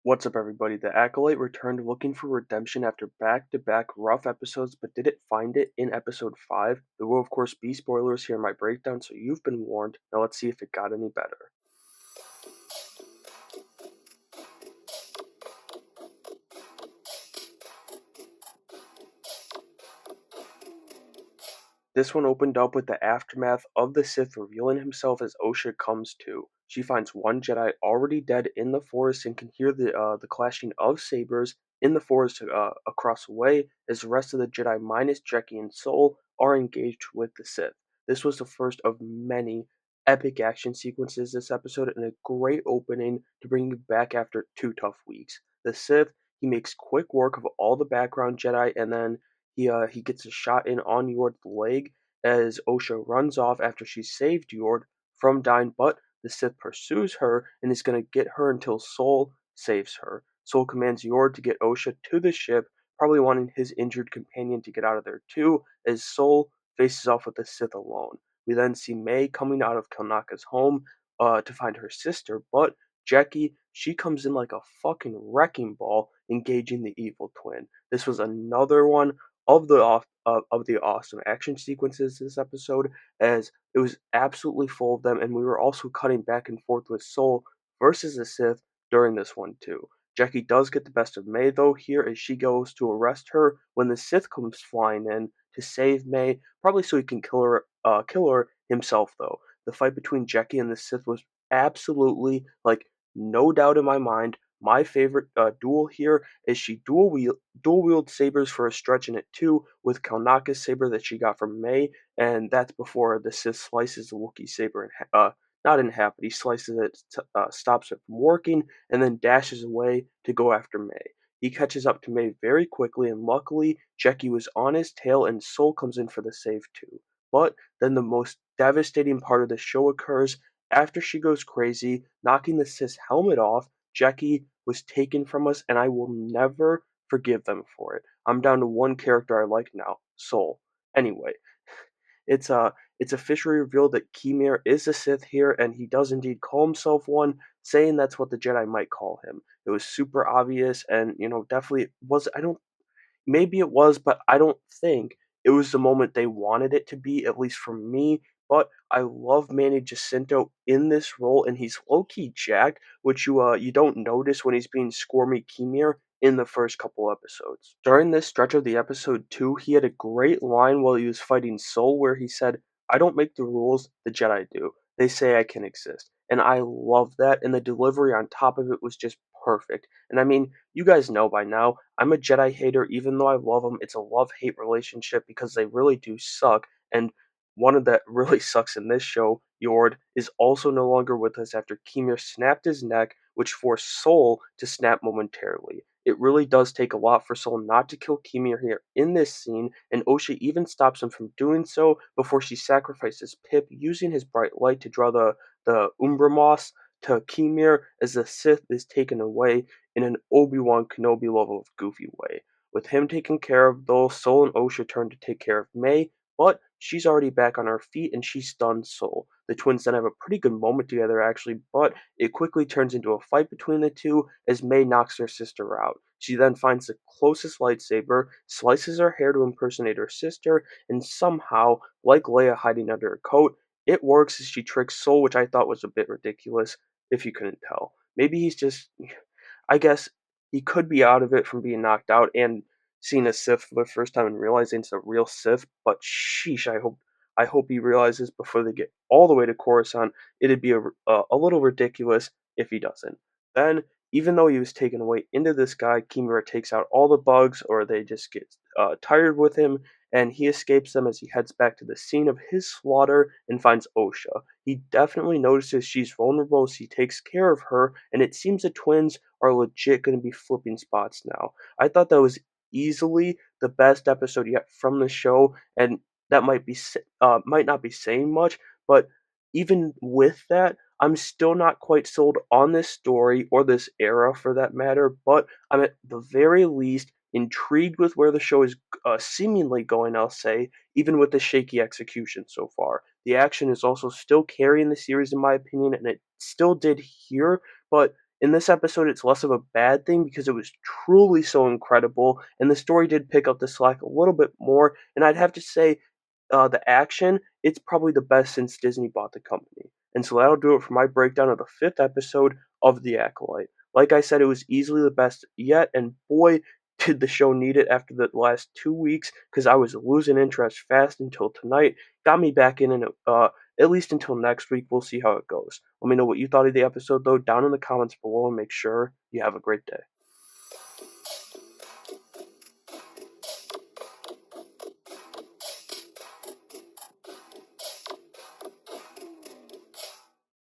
What's up, everybody? The Acolyte returned looking for redemption after back-to-back rough episodes, but didn't find it in episode 5. There will, of course, be spoilers here in my breakdown, so you've been warned. Now let's see if it got any better. This one opened up with the aftermath of the Sith revealing himself as Osha comes to. She finds one Jedi already dead in the forest and can hear the clashing of sabers in the forest across the way as the rest of the Jedi minus Jekki and Sol are engaged with the Sith. This was the first of many epic action sequences this episode and a great opening to bring you back after 2 tough weeks. The Sith, he makes quick work of all the background Jedi and then he gets a shot in on Yord's leg as Osha runs off after she saved Yord from dying, but the Sith pursues her and is going to get her until Sol saves her. Sol commands Yord to get Osha to the ship, probably wanting his injured companion to get out of there too, as Sol faces off with the Sith alone. We then see May coming out of Kalnaka's home to find her sister, but Jekki, she comes in like a fucking wrecking ball, engaging the evil twin. This was another one of the awesome action sequences this episode, as it was absolutely full of them, and we were also cutting back and forth with Sol versus the Sith during this one too. Jekki does get the best of May though here as she goes to arrest her when the Sith comes flying in to save May, probably so he can kill her himself though. The fight between Jekki and the Sith was absolutely, like, no doubt in my mind, my favorite duel here is she dual wield sabers for a stretch in it too, with Kalnaka's saber that she got from May, and that's before the Sith slices the Wookiee saber not in half, but he slices it, stops it from working, and then dashes away to go after May. He catches up to May very quickly, and luckily, Jekki was on his tail, and Sol comes in for the save too. But then the most devastating part of the show occurs after she goes crazy, knocking the Sith's helmet off. Jekki was taken from us, and I will never forgive them for it. I'm down to one character I like now, Sol. Anyway, it's officially revealed that Kemir is a Sith here, and he does indeed call himself one, saying that's what the Jedi might call him. It was super obvious, and definitely was. I don't Maybe it was, but I don't think it was the moment they wanted it to be, at least for me. But I love Manny Jacinto in this role, and he's low key jacked, which you don't notice when he's being Squirmy Kemir in the first couple episodes. During this stretch of the episode too, he had a great line while he was fighting Soul, where he said, "I don't make the rules, the Jedi do. They say I can exist," and I love that. And the delivery on top of it was just perfect. And I mean, you guys know by now, I'm a Jedi hater, even though I love them. It's a love-hate relationship because they really do suck. And one of that really sucks in this show, Yord, is also no longer with us after Kemir snapped his neck, which forced Sol to snap momentarily. It really does take a lot for Sol not to kill Kemir here in this scene, and Osha even stops him from doing so before she sacrifices Pip using his bright light to draw the Umbra Moss to Kemir as the Sith is taken away in an Obi-Wan Kenobi level of goofy way. With him taken care of, though, Sol and Osha turn to take care of May, but she's already back on her feet and she stuns Sol. The twins then have a pretty good moment together, actually, but it quickly turns into a fight between the two as May knocks her sister out. She then finds the closest lightsaber, slices her hair to impersonate her sister, and somehow, like Leia hiding under her coat, it works as she tricks Sol, which I thought was a bit ridiculous, if you couldn't tell. Maybe he's just, I guess he could be out of it from being knocked out and seeing a Sith for the first time and realizing it's a real Sith. But sheesh, I hope he realizes before they get all the way to Coruscant. It'd be a little ridiculous if he doesn't. Then, even though he was taken away into the sky, Kimura takes out all the bugs, or they just get tired with him, and he escapes them as he heads back to the scene of his slaughter and finds Osha. He definitely notices she's vulnerable, so he takes care of her, and it seems the twins are legit going to be flipping spots now. I thought that was easily the best episode yet from the show, and that might not be saying much, but even with that, I'm still not quite sold on this story or this era for that matter. But I'm at the very least intrigued with where the show is seemingly going. I'll say, even with the shaky execution so far. The action is also still carrying the series, in my opinion, and it still did here, but In this episode, it's less of a bad thing because it was truly so incredible, and the story did pick up the slack a little bit more. And I'd have to say, the action, it's probably the best since Disney bought the company. And so that'll do it for my breakdown of the fifth episode of The Acolyte. Like I said, it was easily the best yet, and boy, did the show need it after the last 2 weeks because I was losing interest fast until tonight. Got me back in, and at least until next week. We'll see how it goes. Let me know what you thought of the episode, though, down in the comments below, and make sure you have a great day.